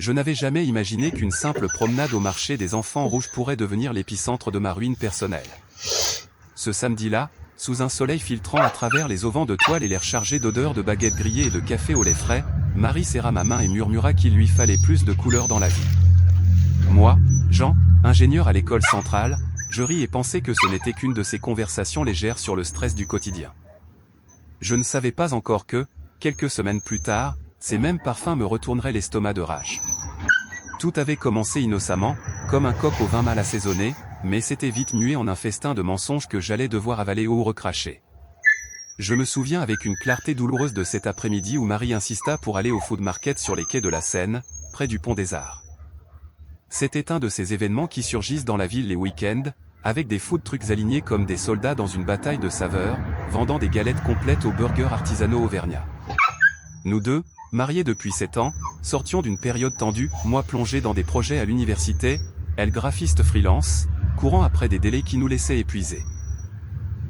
Je n'avais jamais imaginé qu'une simple promenade au marché des enfants rouges pourrait devenir l'épicentre de ma ruine personnelle. Ce samedi-là, sous un soleil filtrant à travers les auvents de toile et l'air chargé d'odeurs de baguettes grillées et de café au lait frais, Marie serra ma main et murmura qu'il lui fallait plus de couleur dans la vie. Moi, Jean, ingénieur à l'école centrale, je ris et pensais que ce n'était qu'une de ces conversations légères sur le stress du quotidien. Je ne savais pas encore que, quelques semaines plus tard, ces mêmes parfums me retourneraient l'estomac de rage. Tout avait commencé innocemment, comme un coq au vin mal assaisonné, mais s'était vite mué en un festin de mensonges que j'allais devoir avaler ou recracher. Je me souviens avec une clarté douloureuse de cet après-midi où Marie insista pour aller au food market sur les quais de la Seine, près du pont des Arts. C'était un de ces événements qui surgissent dans la ville les week-ends, avec des food trucks alignés comme des soldats dans une bataille de saveurs, vendant des galettes complètes aux burgers artisanaux auvergnats. Nous deux, mariés depuis 7 ans, sortions d'une période tendue, moi plongé dans des projets à l'université, elle graphiste freelance, courant après des délais qui nous laissaient épuisés.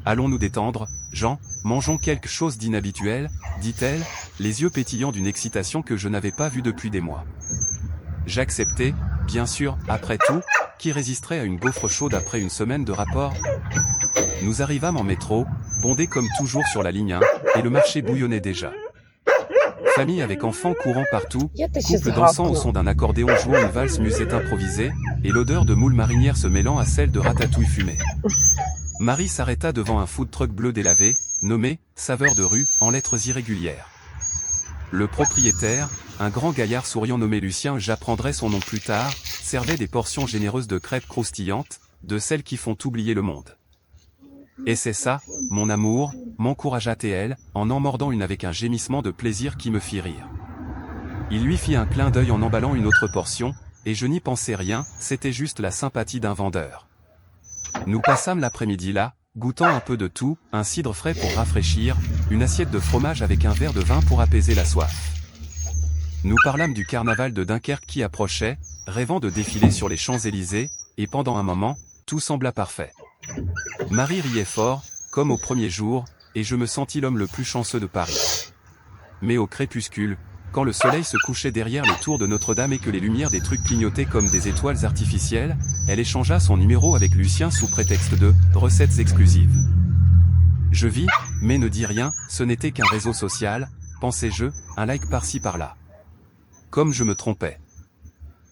Allons nous détendre, Jean, mangeons quelque chose d'inhabituel, dit-elle, les yeux pétillants d'une excitation que je n'avais pas vue depuis des mois. J'acceptais, bien sûr, après tout, qui résisterait à une gaufre chaude après une semaine de rapport? Nous arrivâmes en métro, bondés comme toujours sur la ligne 1, et le marché bouillonnait déjà. Famille avec enfants courant partout, couple dansant au son d'un accordéon jouant une valse musette improvisée, et l'odeur de moules marinières se mêlant à celle de ratatouille fumée. Marie s'arrêta devant un food truck bleu délavé, nommé « Saveur de rue » en lettres irrégulières. Le propriétaire, un grand gaillard souriant nommé Lucien, j'apprendrai son nom plus tard, servait des portions généreuses de crêpes croustillantes, de celles qui font oublier le monde. « Et c'est ça, mon amour », m'encouragea-t-elle, en mordant une avec un gémissement de plaisir qui me fit rire. Il lui fit un clin d'œil en emballant une autre portion, et je n'y pensais rien, c'était juste la sympathie d'un vendeur. Nous passâmes l'après-midi là, goûtant un peu de tout, un cidre frais pour rafraîchir, une assiette de fromage avec un verre de vin pour apaiser la soif. Nous parlâmes du carnaval de Dunkerque qui approchait, rêvant de défiler sur les Champs-Élysées, et pendant un moment, tout sembla parfait. Marie riait fort, comme au premier jour, et je me sentis l'homme le plus chanceux de Paris. Mais au crépuscule, quand le soleil se couchait derrière les tours de Notre-Dame et que les lumières des trucs clignotaient comme des étoiles artificielles, elle échangea son numéro avec Lucien sous prétexte de « recettes exclusives ». Je vis, mais ne dis rien, ce n'était qu'un réseau social, pensais-je, un like par-ci par-là. Comme je me trompais.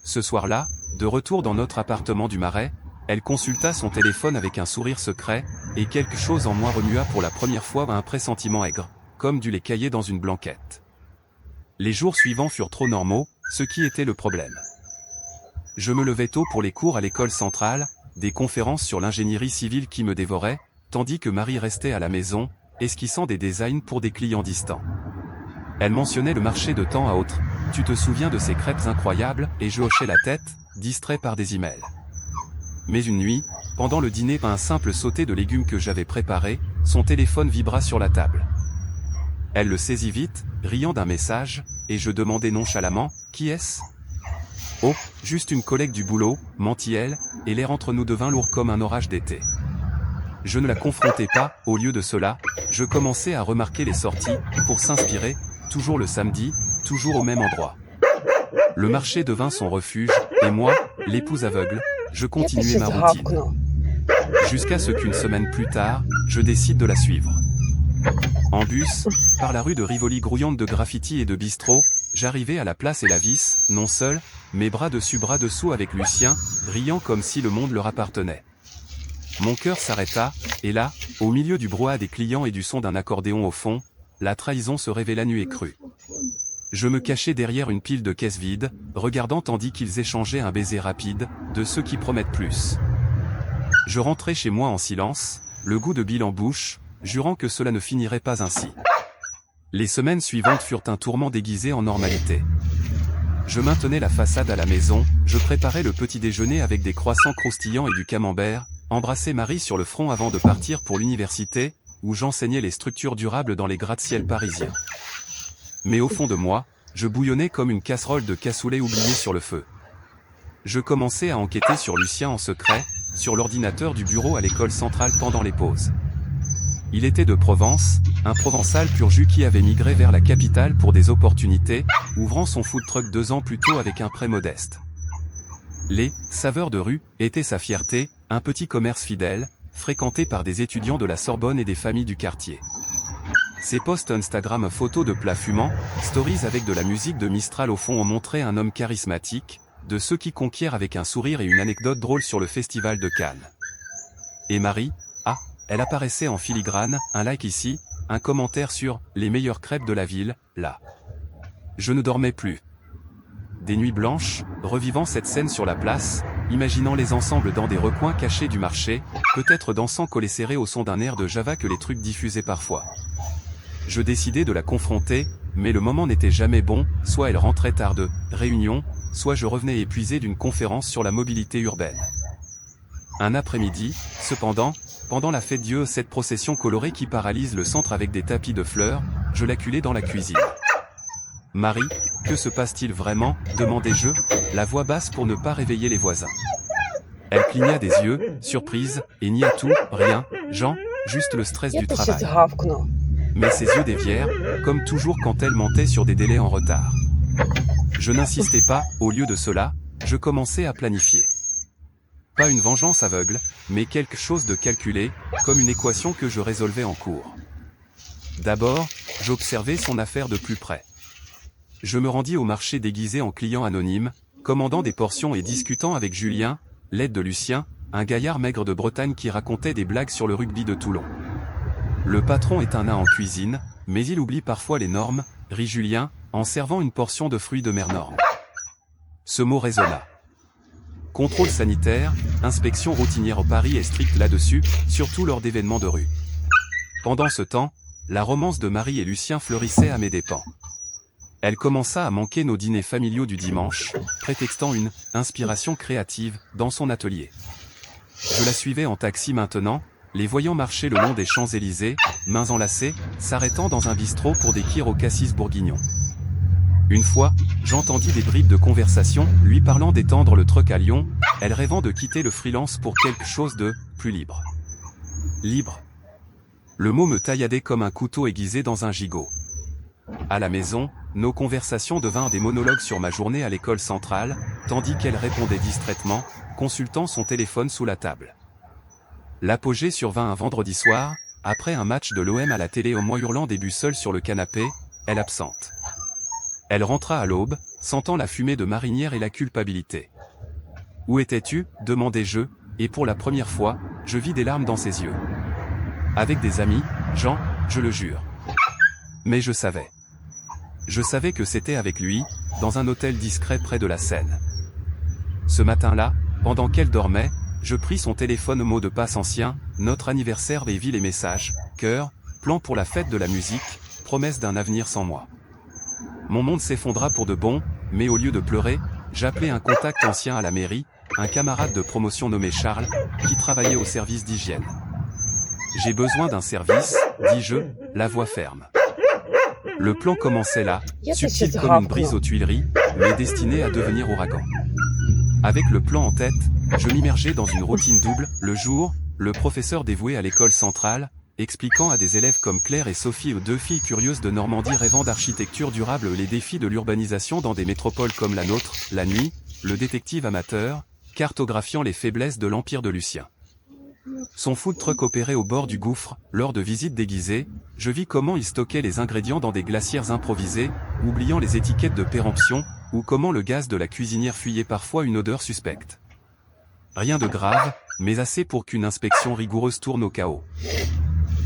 Ce soir-là, de retour dans notre appartement du Marais, elle consulta son téléphone avec un sourire secret, et quelque chose en moi remua pour la première fois un pressentiment aigre, comme du lait caillé dans une blanquette. Les jours suivants furent trop normaux, ce qui était le problème. Je me levais tôt pour les cours à l'école centrale, des conférences sur l'ingénierie civile qui me dévoraient, tandis que Marie restait à la maison, esquissant des designs pour des clients distants. Elle mentionnait le marché de temps à autre, « Tu te souviens de ces crêpes incroyables ?» et je hochais la tête, distrait par des emails. Mais une nuit, pendant le dîner un simple sauté de légumes que j'avais préparé, son téléphone vibra sur la table. Elle le saisit vite, riant d'un message, et je demandai nonchalamment, « Qui est-ce » ? « Oh, juste une collègue du boulot, mentit-elle, et l'air entre nous devint lourd comme un orage d'été. Je ne la confrontais pas, au lieu de cela, je commençais à remarquer les sorties, pour s'inspirer, toujours le samedi, toujours au même endroit. Le marché devint son refuge, et moi, l'épouse aveugle, je continuais ma routine. Jusqu'à ce qu'une semaine plus tard, je décide de la suivre. En bus, par la rue de Rivoli grouillante de graffitis et de bistrots, j'arrivai à la place et la vis, non seul, mais bras dessus bras dessous avec Lucien, riant comme si le monde leur appartenait. Mon cœur s'arrêta, et là, au milieu du brouhaha des clients et du son d'un accordéon au fond, la trahison se révéla nue et crue. Je me cachai derrière une pile de caisses vides, regardant tandis qu'ils échangeaient un baiser rapide, de ceux qui promettent plus. Je rentrai chez moi en silence, le goût de bile en bouche, jurant que cela ne finirait pas ainsi. Les semaines suivantes furent un tourment déguisé en normalité. Je maintenais la façade à la maison, je préparais le petit déjeuner avec des croissants croustillants et du camembert, embrassais Marie sur le front avant de partir pour l'université, où j'enseignais les structures durables dans les gratte-ciel parisiens. Mais au fond de moi, je bouillonnais comme une casserole de cassoulet oubliée sur le feu. Je commençais à enquêter sur Lucien en secret, sur l'ordinateur du bureau à l'école centrale pendant les pauses. Il était de Provence, un Provençal pur jus qui avait migré vers la capitale pour des opportunités, ouvrant son food truck 2 ans plus tôt avec un prêt modeste. Les « saveurs de rue » étaient sa fierté, un petit commerce fidèle, fréquenté par des étudiants de la Sorbonne et des familles du quartier. Ses posts Instagram photos de plats fumants, stories avec de la musique de Mistral au fond ont montré un homme charismatique, de ceux qui conquièrent avec un sourire et une anecdote drôle sur le festival de Cannes. Et Marie, elle apparaissait en filigrane, un like ici, un commentaire sur « les meilleures crêpes de la ville », là. Je ne dormais plus. Des nuits blanches, revivant cette scène sur la place, imaginant les ensembles dans des recoins cachés du marché, peut-être dansant collés serrés au son d'un air de Java que les trucs diffusaient parfois. Je décidai de la confronter, mais le moment n'était jamais bon, soit elle rentrait tard de réunion, soit je revenais épuisé d'une conférence sur la mobilité urbaine. Un après-midi, cependant, pendant la fête Dieu, cette procession colorée qui paralyse le centre avec des tapis de fleurs, je l'acculai dans la cuisine. « Marie, que se passe-t-il vraiment ?» demandai-je, la voix basse pour ne pas réveiller les voisins. Elle cligna des yeux, surprise, et nia tout, rien, Jean, juste le stress du travail. Mais ses yeux dévièrent, comme toujours quand elle mentait sur des délais en retard. Je n'insistais pas, au lieu de cela, je commençais à planifier. Pas une vengeance aveugle, mais quelque chose de calculé, comme une équation que je résolvais en cours. D'abord, j'observais son affaire de plus près. Je me rendis au marché déguisé en client anonyme, commandant des portions et discutant avec Julien, l'aide de Lucien, un gaillard maigre de Bretagne qui racontait des blagues sur le rugby de Toulon. Le patron est un nain en cuisine, mais il oublie parfois les normes, rit Julien, en servant une portion de fruits de mer norme. Ce mot résonna. Contrôle sanitaire, inspection routinière au Paris est stricte là-dessus, surtout lors d'événements de rue. Pendant ce temps, la romance de Marie et Lucien fleurissait à mes dépens. Elle commença à manquer nos dîners familiaux du dimanche, prétextant une « inspiration créative » dans son atelier. Je la suivais en taxi maintenant, les voyant marcher le long des Champs-Élysées, mains enlacées, s'arrêtant dans un bistrot pour des kirs au cassis bourguignon. Une fois, j'entendis des bribes de conversation, lui parlant d'étendre le truck à Lyon, elle rêvant de quitter le freelance pour quelque chose de plus libre. Libre. Le mot me tailladait comme un couteau aiguisé dans un gigot. À la maison, nos conversations devinrent des monologues sur ma journée à l'école centrale, tandis qu'elle répondait distraitement, consultant son téléphone sous la table. L'apogée survint un vendredi soir, après un match de l'OM à la télé au moins hurlant des buts seul sur le canapé, elle absente. Elle rentra à l'aube, sentant la fumée de marinière et la culpabilité. « Où étais-tu » demandai-je, et pour la première fois, je vis des larmes dans ses yeux. « Avec des amis, Jean, je le jure. » Mais je savais. Je savais que c'était avec lui, dans un hôtel discret près de la Seine. Ce matin-là, pendant qu'elle dormait, je pris son téléphone mot de passe ancien, notre anniversaire et vis les messages, cœur, plan pour la fête de la musique, promesse d'un avenir sans moi. Mon monde s'effondra pour de bon, mais au lieu de pleurer, j'appelai un contact ancien à la mairie, un camarade de promotion nommé Charles, qui travaillait au service d'hygiène. « J'ai besoin d'un service, dis-je, la voix ferme. » Le plan commençait là, subtil comme une brise aux Tuileries, mais destiné à devenir ouragan. Avec le plan en tête, je m'immergeais dans une routine double. Le jour, le professeur dévoué à l'école centrale, expliquant à des élèves comme Claire et Sophie, aux 2 filles curieuses de Normandie rêvant d'architecture durable, les défis de l'urbanisation dans des métropoles comme la nôtre. La nuit, le détective amateur, cartographiant les faiblesses de l'empire de Lucien. Son food truck opérait au bord du gouffre. Lors de visites déguisées, je vis comment il stockait les ingrédients dans des glacières improvisées, oubliant les étiquettes de péremption, ou comment le gaz de la cuisinière fuyait parfois une odeur suspecte. Rien de grave, mais assez pour qu'une inspection rigoureuse tourne au chaos.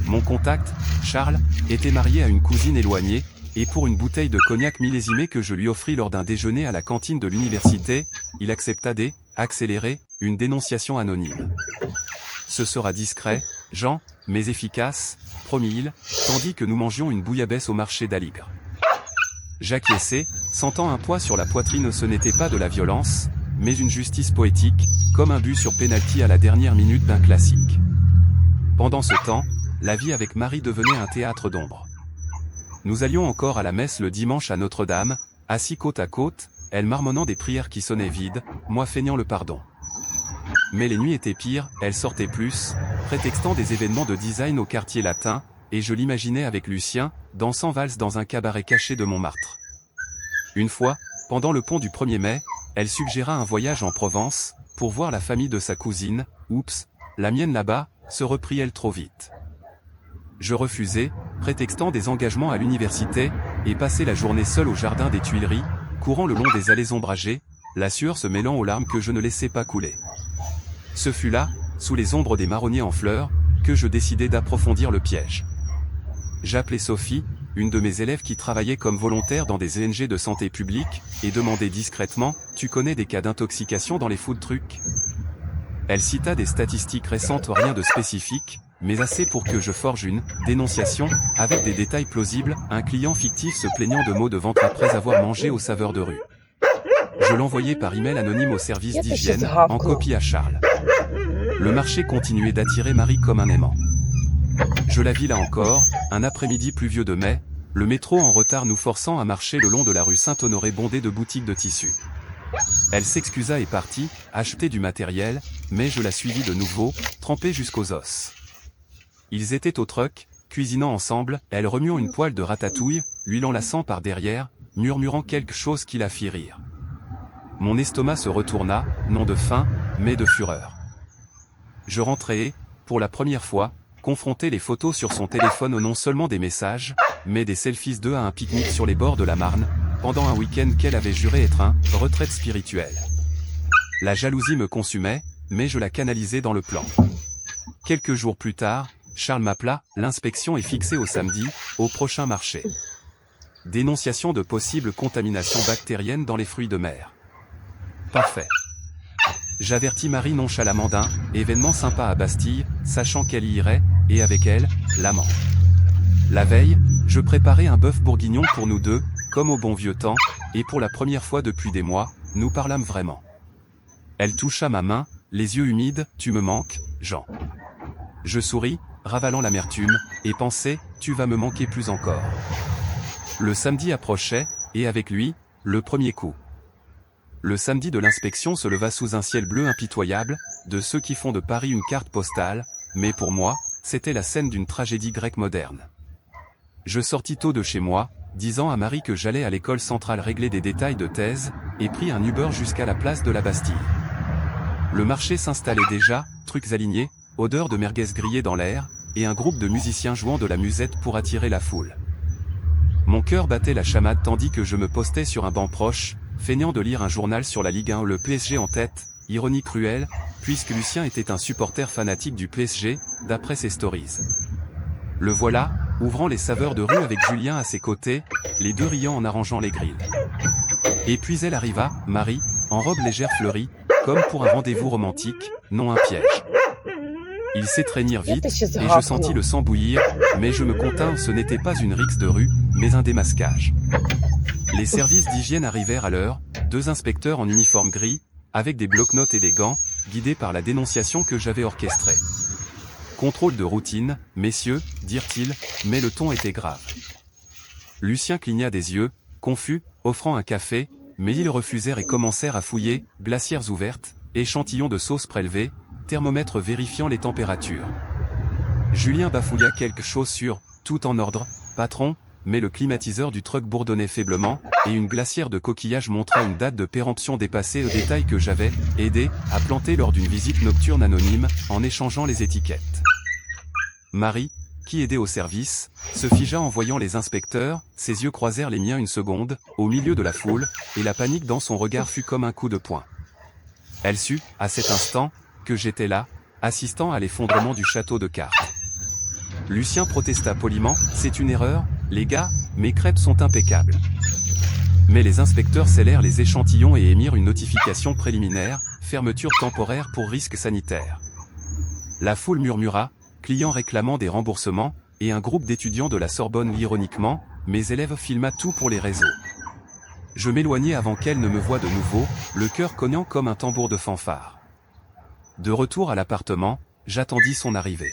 Mon contact, Charles, était marié à une cousine éloignée, et pour une bouteille de cognac millésimé que je lui offris lors d'un déjeuner à la cantine de l'université, il accepta accélérer, une dénonciation anonyme. Ce sera discret, Jean, mais efficace, promit-il, tandis que nous mangions une bouillabaisse au marché d'Aligre. J'acquiesçai, sentant un poids sur la poitrine. Ce n'était pas de la violence, mais une justice poétique, comme un but sur pénalty à la dernière minute d'un classique. Pendant ce temps, la vie avec Marie devenait un théâtre d'ombre. Nous allions encore à la messe le dimanche à Notre-Dame, assis côte à côte, elle marmonnant des prières qui sonnaient vides, moi feignant le pardon. Mais les nuits étaient pires, elle sortait plus, prétextant des événements de design au quartier latin, et je l'imaginais avec Lucien, dansant valse dans un cabaret caché de Montmartre. Une fois, pendant le pont du 1er mai, elle suggéra un voyage en Provence, pour voir la famille de sa cousine. Oups, la mienne là-bas, se reprit-elle trop vite. Je refusai, prétextant des engagements à l'université, et passai la journée seule au jardin des Tuileries, courant le long des allées ombragées, la sueur se mêlant aux larmes que je ne laissais pas couler. Ce fut là, sous les ombres des marronniers en fleurs, que je décidai d'approfondir le piège. J'appelai Sophie, une de mes élèves qui travaillait comme volontaire dans des ONG de santé publique, et demandai discrètement, « Tu connais des cas d'intoxication dans les food trucks ?» Elle cita des statistiques récentes, rien de spécifique, mais assez pour que je forge une dénonciation, avec des détails plausibles, un client fictif se plaignant de maux de ventre après avoir mangé aux saveurs de rue. Je l'envoyai par email anonyme au service d'hygiène, en copie à Charles. Le marché continuait d'attirer Marie comme un aimant. Je la vis là encore, un après-midi pluvieux de mai, le métro en retard nous forçant à marcher le long de la rue Saint-Honoré bondée de boutiques de tissus. Elle s'excusa et partit, acheter du matériel, mais je la suivis de nouveau, trempée jusqu'aux os. Ils étaient au truck, cuisinant ensemble, elle remuant une poêle de ratatouille, lui l'enlaçant par derrière, murmurant quelque chose qui la fit rire. Mon estomac se retourna, non de faim, mais de fureur. Je rentrai et, pour la première fois, confrontai les photos sur son téléphone non seulement des messages, mais des selfies d'eux à un pique-nique sur les bords de la Marne, pendant un week-end qu'elle avait juré être un « retraite spirituelle ». La jalousie me consumait, mais je la canalisais dans le plan. Quelques jours plus tard, Charles m'appela, l'inspection est fixée au samedi, au prochain marché. Dénonciation de possible contamination bactérienne dans les fruits de mer. Parfait. J'avertis Marie nonchalamment d'un événement sympa à Bastille, sachant qu'elle y irait, et avec elle, l'amant. La veille, je préparais un bœuf bourguignon pour nous deux, comme au bon vieux temps, et pour la première fois depuis des mois, nous parlâmes vraiment. Elle toucha ma main, les yeux humides, « Tu me manques, Jean ». Je souris, ravalant l'amertume, et pensais, « Tu vas me manquer plus encore ». Le samedi approchait, et avec lui, le premier coup. Le samedi de l'inspection se leva sous un ciel bleu impitoyable, de ceux qui font de Paris une carte postale, mais pour moi, c'était la scène d'une tragédie grecque moderne. Je sortis tôt de chez moi, disant à Marie que j'allais à l'école centrale régler des détails de thèse, et pris un Uber jusqu'à la place de la Bastille. Le marché s'installait déjà, trucs alignés, odeur de merguez grillée dans l'air, et un groupe de musiciens jouant de la musette pour attirer la foule. Mon cœur battait la chamade tandis que je me postais sur un banc proche, feignant de lire un journal sur la Ligue 1, le PSG en tête, ironie cruelle, puisque Lucien était un supporter fanatique du PSG, d'après ses stories. Le voilà, ouvrant les saveurs de rue avec Julien à ses côtés, les deux riant en arrangeant les grilles. Et puis elle arriva, Marie, en robe légère fleurie, comme pour un rendez-vous romantique, non un piège. Ils s'étreignirent vite, et je sentis le sang bouillir, mais je me contins, ce n'était pas une rixe de rue, mais un démasquage. Les services d'hygiène arrivèrent à l'heure, deux inspecteurs en uniforme gris, avec des bloc-notes et des gants, guidés par la dénonciation que j'avais orchestrée. Contrôle de routine, messieurs, dirent-ils, mais le ton était grave. Lucien cligna des yeux, confus, offrant un café, mais ils refusèrent et commencèrent à fouiller, glacières ouvertes, échantillons de sauce prélevés, thermomètre vérifiant les températures. Julien bafouilla quelque chose sur « tout en ordre, patron », mais le climatiseur du truck bourdonnait faiblement, et une glacière de coquillages montra une date de péremption dépassée au détail que j'avais aidé à planter lors d'une visite nocturne anonyme, en échangeant les étiquettes. Marie, qui aidait au service, se figea en voyant les inspecteurs, ses yeux croisèrent les miens une seconde, au milieu de la foule, et la panique dans son regard fut comme un coup de poing. Elle sut, à cet instant, que j'étais là, assistant à l'effondrement du château de cartes. Lucien protesta poliment, « C'est une erreur, les gars, mes crêpes sont impeccables. » Mais les inspecteurs scellèrent les échantillons et émirent une notification préliminaire, fermeture temporaire pour risque sanitaire. La foule murmura, clients réclamant des remboursements, et un groupe d'étudiants de la Sorbonne lit ironiquement, mes élèves filma tout pour les réseaux. Je m'éloignai avant qu'elle ne me voie de nouveau, le cœur cognant comme un tambour de fanfare. De retour à l'appartement, j'attendis son arrivée.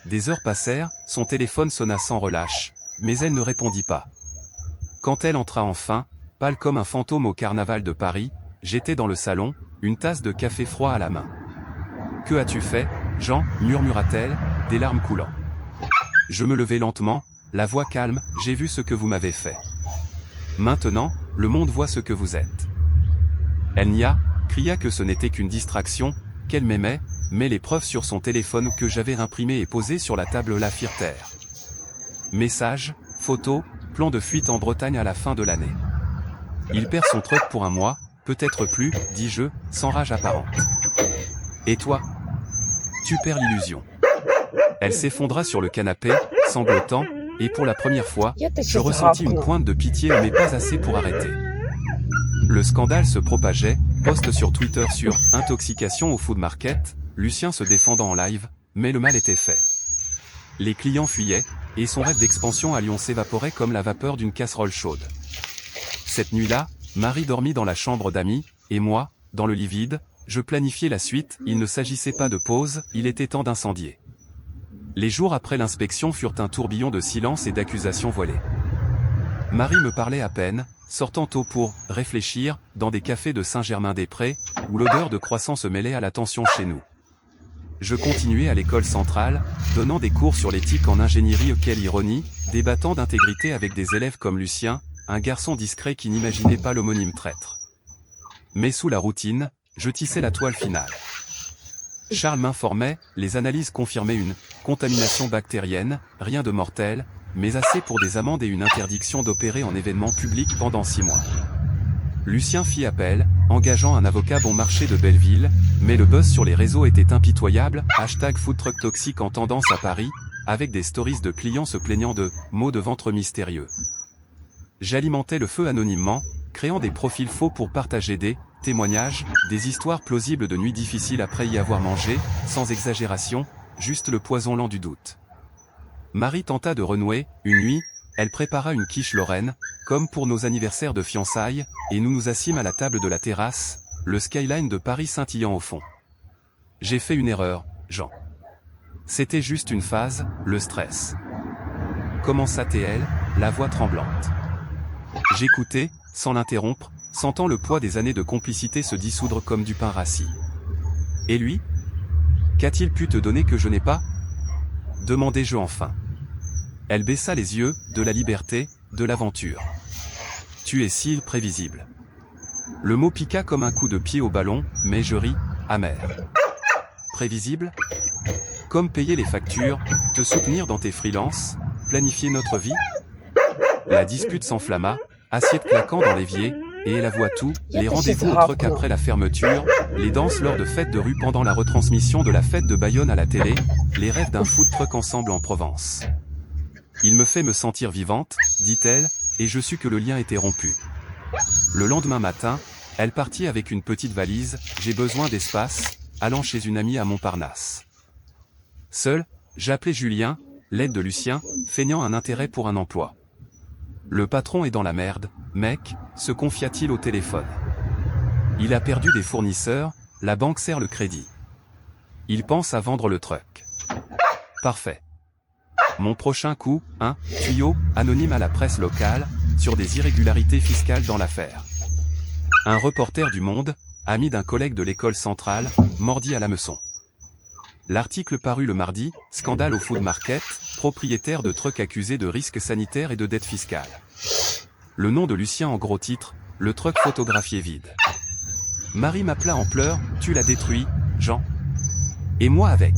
Des heures passèrent, son téléphone sonna sans relâche, mais elle ne répondit pas. Quand elle entra enfin, pâle comme un fantôme au carnaval de Paris, j'étais dans le salon, une tasse de café froid à la main. « Que as-tu fait » Jean, murmura-t-elle, des larmes coulant. Je me levai lentement, la voix calme, j'ai vu ce que vous m'avez fait. Maintenant, le monde voit ce que vous êtes. Elle nia, cria que ce n'était qu'une distraction, qu'elle m'aimait, mais les preuves sur son téléphone que j'avais imprimées et posées sur la table la firent taire. Messages, photos, plan de fuite en Bretagne à la fin de l'année. Il perd son truck pour un mois, peut-être plus, dis-je, sans rage apparente. Et toi? Tu perds l'illusion. Elle s'effondra sur le canapé, sanglotant, et pour la première fois, je ressentis une pointe de pitié mais pas assez pour arrêter. Le scandale se propageait, post sur Twitter sur « Intoxication au food market », Lucien se défendant en live, mais le mal était fait. Les clients fuyaient, et son rêve d'expansion à Lyon s'évaporait comme la vapeur d'une casserole chaude. Cette nuit-là, Marie dormit dans la chambre d'amis, et moi, dans le lit vide, je planifiais la suite, il ne s'agissait pas de pause, il était temps d'incendier. Les jours après l'inspection furent un tourbillon de silence et d'accusations voilées. Marie me parlait à peine, sortant tôt pour réfléchir, dans des cafés de Saint-Germain-des-Prés, où l'odeur de croissant se mêlait à la tension chez nous. Je continuais à l'école centrale, donnant des cours sur l'éthique en ingénierie, quelle ironie, débattant d'intégrité avec des élèves comme Lucien, un garçon discret qui n'imaginait pas l'homonyme traître. Mais sous la routine, je tissais la toile finale. Charles m'informait, les analyses confirmaient une contamination bactérienne, rien de mortel, mais assez pour des amendes et une interdiction d'opérer en événement public pendant 6 mois. Lucien fit appel, engageant un avocat bon marché de Belleville, mais le buzz sur les réseaux était impitoyable, #foodtruck toxique en tendance à Paris, avec des stories de clients se plaignant de maux de ventre mystérieux. J'alimentais le feu anonymement, créant des profils faux pour partager des témoignages, des histoires plausibles de nuits difficiles après y avoir mangé, sans exagération, juste le poison lent du doute. Marie tenta de renouer, une nuit, elle prépara une quiche lorraine, comme pour nos anniversaires de fiançailles, et nous nous assîmes à la table de la terrasse, le skyline de Paris scintillant au fond. J'ai fait une erreur, Jean. C'était juste une phase, le stress. Commença-t-elle, la voix tremblante. J'écoutais, sans l'interrompre, sentant le poids des années de complicité se dissoudre comme du pain rassis. Et lui? Qu'a-t-il pu te donner que je n'ai pas? Demandai-je enfin. Elle baissa les yeux, de la liberté, de l'aventure. Tu es si prévisible. Le mot piqua comme un coup de pied au ballon, mais je ris, amer. Prévisible? Comme payer les factures, te soutenir dans tes freelances, planifier notre vie? La dispute s'enflamma, assiette claquant dans l'évier, et elle avoua tout, les rendez-vous au truck après la fermeture, les danses lors de fêtes de rue pendant la retransmission de la fête de Bayonne à la télé, les rêves d'un food truck ensemble en Provence. Il me fait me sentir vivante, dit-elle, et je sus que le lien était rompu. Le lendemain matin, elle partit avec une petite valise, j'ai besoin d'espace, allant chez une amie à Montparnasse. Seul, j'appelai Julien, l'aide de Lucien, feignant un intérêt pour un emploi. Le patron est dans la merde, mec, se confia-t-il au téléphone. Il a perdu des fournisseurs, la banque serre le crédit. Il pense à vendre le truck. Parfait. Mon prochain coup, un tuyau, anonyme à la presse locale, sur des irrégularités fiscales dans l'affaire. Un reporter du Monde, ami d'un collègue de l'école centrale, mordit à l'hameçon. L'article parut le mardi, scandale au food market, propriétaire de trucks accusés de risques sanitaires et de dettes fiscales. Le nom de Lucien en gros titre, le truck photographié vide. Marie m'appela en pleurs, tu l'as détruit, Jean. Et moi avec.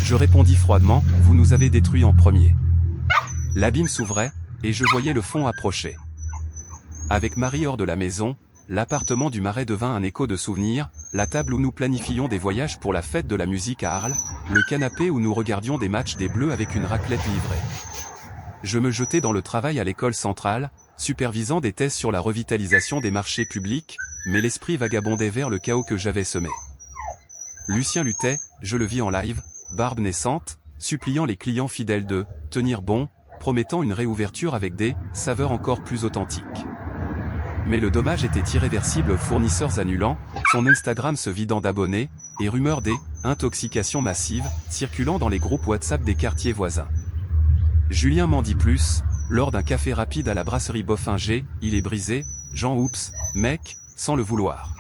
Je répondis froidement, vous nous avez détruits en premier. L'abîme s'ouvrait, et je voyais le fond approcher. Avec Marie hors de la maison, l'appartement du Marais devint un écho de souvenirs, la table où nous planifions des voyages pour la fête de la musique à Arles, le canapé où nous regardions des matchs des Bleus avec une raclette livrée. Je me jetai dans le travail à l'école centrale, supervisant des thèses sur la revitalisation des marchés publics, mais l'esprit vagabondait vers le chaos que j'avais semé. Lucien luttait, je le vis en live, barbe naissante, suppliant les clients fidèles de tenir bon, promettant une réouverture avec des saveurs encore plus authentiques. Mais le dommage était irréversible, fournisseurs annulant, son Instagram se vidant d'abonnés, et rumeurs des intoxications massives, circulant dans les groupes WhatsApp des quartiers voisins. Julien m'en dit plus, lors d'un café rapide à la brasserie Boffinger, il est brisé, Jean oups, mec, sans le vouloir.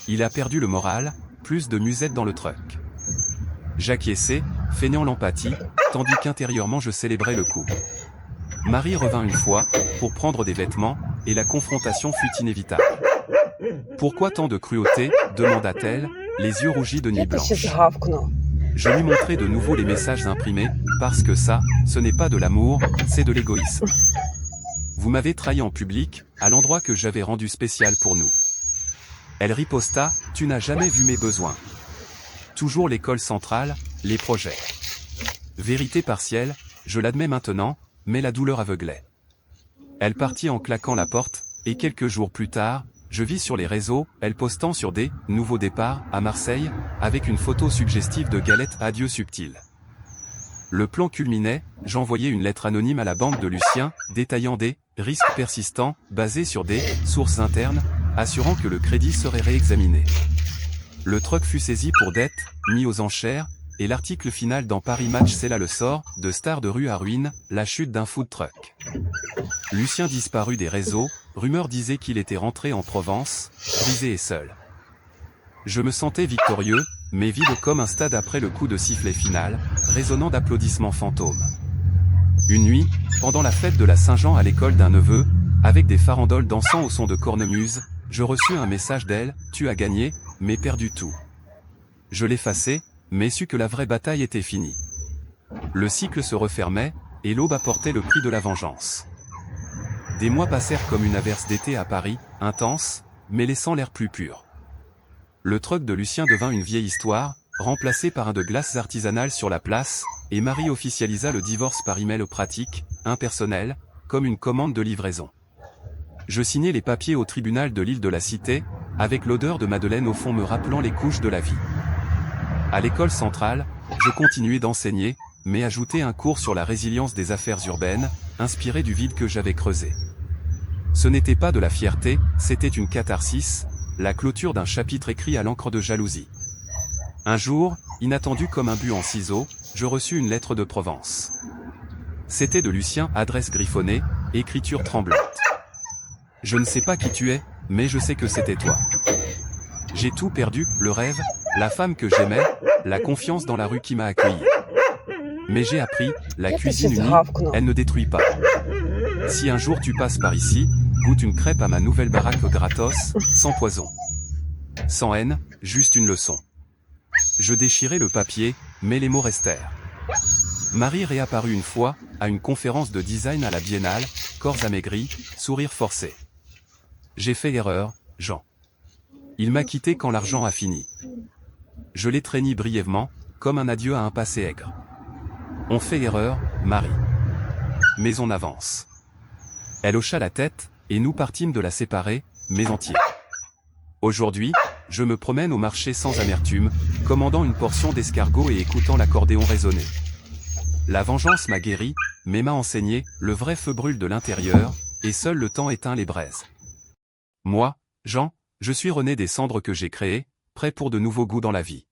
Il a perdu le moral, plus de musette dans le truck. J'acquiesçais, feignant l'empathie, tandis qu'intérieurement je célébrais le coup. Marie revint une fois, pour prendre des vêtements, et la confrontation fut inévitable. « Pourquoi tant de cruauté ?» demanda-t-elle, les yeux rougis de nuit blanche. Je lui montrai de nouveau les messages imprimés, parce que ça, ce n'est pas de l'amour, c'est de l'égoïsme. Vous m'avez trahi en public, à l'endroit que j'avais rendu spécial pour nous. Elle riposta, tu n'as jamais vu mes besoins. Toujours l'école centrale, les projets. Vérité partielle, je l'admets maintenant, mais la douleur aveuglait. Elle partit en claquant la porte, et quelques jours plus tard, je vis sur les réseaux, elle postant sur des « nouveaux départs » à Marseille, avec une photo suggestive de galette adieu subtile. Le plan culminait, j'envoyais une lettre anonyme à la banque de Lucien, détaillant des « risques persistants » basés sur des « sources internes », assurant que le crédit serait réexaminé. Le truck fut saisi pour dette, mis aux enchères, et l'article final dans Paris Match scella le sort, de star de rue à ruine, la chute d'un food truck. Lucien disparut des réseaux, rumeurs disaient qu'il était rentré en Provence, brisé et seul. Je me sentais victorieux, mais vide comme un stade après le coup de sifflet final, résonnant d'applaudissements fantômes. Une nuit, pendant la fête de la Saint-Jean à l'école d'un neveu, avec des farandoles dansant au son de cornemuse, je reçus un message d'elle, tu as gagné, mais perdu tout. Je l'effaçai, mais sus que la vraie bataille était finie. Le cycle se refermait, et l'aube apportait le prix de la vengeance. Des mois passèrent comme une averse d'été à Paris, intense, mais laissant l'air plus pur. Le truck de Lucien devint une vieille histoire, remplacé par un de glaces artisanales sur la place, et Marie officialisa le divorce par email pratique, impersonnel, comme une commande de livraison. Je signai les papiers au tribunal de l'île de la Cité, avec l'odeur de Madeleine au fond me rappelant les couches de la vie. À l'école centrale, je continuai d'enseigner, mais ajoutai un cours sur la résilience des affaires urbaines, inspiré du vide que j'avais creusé. Ce n'était pas de la fierté, c'était une catharsis, la clôture d'un chapitre écrit à l'encre de jalousie. Un jour, inattendu comme un but en ciseaux, je reçus une lettre de Provence. C'était de Lucien, adresse griffonnée, écriture tremblante. Je ne sais pas qui tu es, mais je sais que c'était toi. J'ai tout perdu, le rêve, la femme que j'aimais, la confiance dans la rue qui m'a accueilli. Mais j'ai appris, la cuisine unie, elle ne détruit pas. Si un jour tu passes par ici, goûte une crêpe à ma nouvelle baraque gratos, sans poison. Sans haine, juste une leçon. Je déchirai le papier, mais les mots restèrent. Marie réapparut une fois, à une conférence de design à la Biennale, corps amaigris, sourire forcé. J'ai fait erreur, Jean. Il m'a quitté quand l'argent a fini. Je l'étreignis brièvement, comme un adieu à un passé aigre. On fait erreur, Marie. Mais on avance. Elle hocha la tête, et nous partîmes de la séparer, mais entiers. Aujourd'hui, je me promène au marché sans amertume, commandant une portion d'escargot et écoutant l'accordéon résonner. La vengeance m'a guéri, mais m'a enseigné, le vrai feu brûle de l'intérieur, et seul le temps éteint les braises. Moi, Jean, je suis rené des cendres que j'ai créées, prêt pour de nouveaux goûts dans la vie.